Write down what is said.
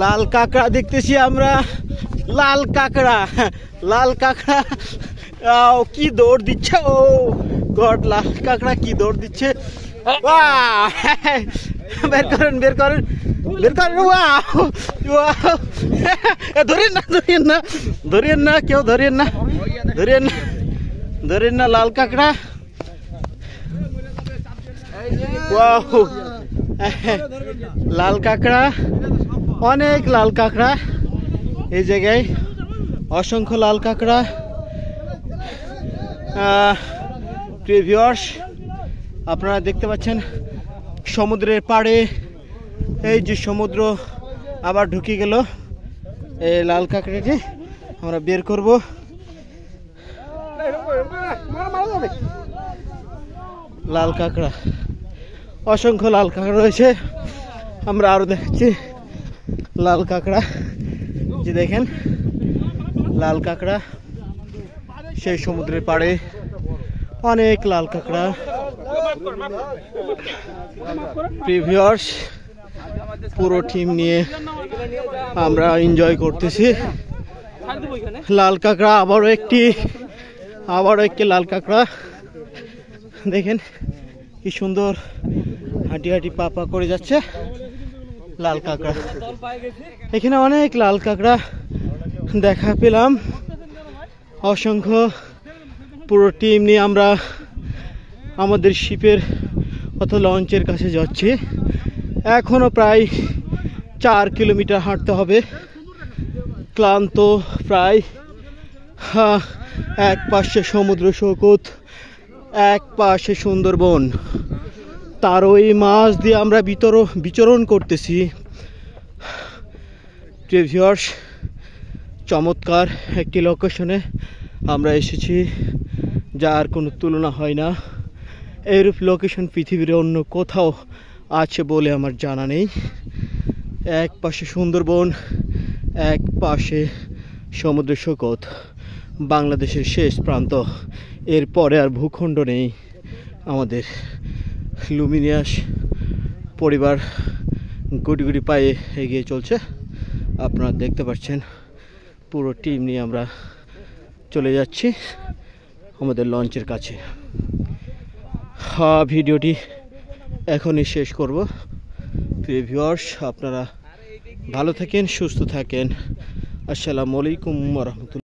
লাল কাঁকড়া দেখতেছি আমরা, লাল কাঁকড়া, লাল কাঁকড়া কি দৌড় দিচ্ছে, ও গড, লাল কাঁকড়া কি দৌড় দিচ্ছে। বের করেন, বের করেন, বের করেন। ধরেন না, ধরেন না, ধরেন না, কেউ ধরেন না, ধরেন না, ধরেন না লাল কাঁকড়া। লাল কাঁকড়া, অনেক লাল কাঁকড়া এই জায়গায়, অসংখ্য লাল কাঁকড়া। প্রিয় ভিউয়ার্স, আপনারা দেখতে পাচ্ছেন সমুদ্রের পাড়ে, এই যে সমুদ্র আবার ঢুকে গেল। এই লাল কাঁকড়াটি আমরা বের করব। লাল কাঁকড়া, অসংখ্য লাল কাঁকড়া রয়েছে। আমরা আরো দেখাচ্ছি লাল কাঁকড়া, যে দেখেন লাল কাঁকড়া, সেই সমুদ্রের পাড়ে অনেক লাল কাঁকড়া। ভিউয়ার্স, পুরো টিম নিয়ে আমরা এনজয় করতেছি। লাল কাঁকড়া, আবারও একটি লাল কাঁকড়া। দেখেন কি সুন্দর হাঁটি হাঁটি পা পা করে যাচ্ছে লাল কাঁকড়া। এখানে অনেক লাল কাঁকড়া দেখা পেলাম, অসংখ্য। পুরো টিম নিয়ে আমরা আমাদের শিপের অথবা লঞ্চের কাছে যাচ্ছি। এখনো প্রায় 4 কিলোমিটার হাঁটতে হবে। ক্লান্ত প্রায়। এক পাশে সমুদ্র সৈকত, এক পাশে সুন্দরবন, তার ওই মাছ দিয়ে আমরা বিচরণ করতেছি। প্রিয় ভিউয়ার্স, চমৎকার একটি লোকেশনে আমরা এসেছি, যার কোনো তুলনা হয় না। এইরূপ লোকেশন পৃথিবীর অন্য কোথাও আছে বলে আমার জানা নেই। এক পাশে সুন্দরবন, এক পাশে সমুদ্র সৈকত, বাংলাদেশের শেষ প্রান্ত। এরপরে আর ভূখণ্ড নেই আমাদের। লুমিনিয়াস পরিবার গুটি গুটি পায়ে এগিয়ে চলছে, আপনারা দেখতে পাচ্ছেন। পুরো টিম নিয়ে আমরা চলে যাচ্ছি আমাদের লঞ্চের কাছে। ভিডিওটি এখনই শেষ করব। প্রিয় ভিউয়ার্স, আপনারা ভালো থাকেন, সুস্থ থাকেন। আসসালামু আলাইকুম ওয়া রাহমাতুল্লাহ।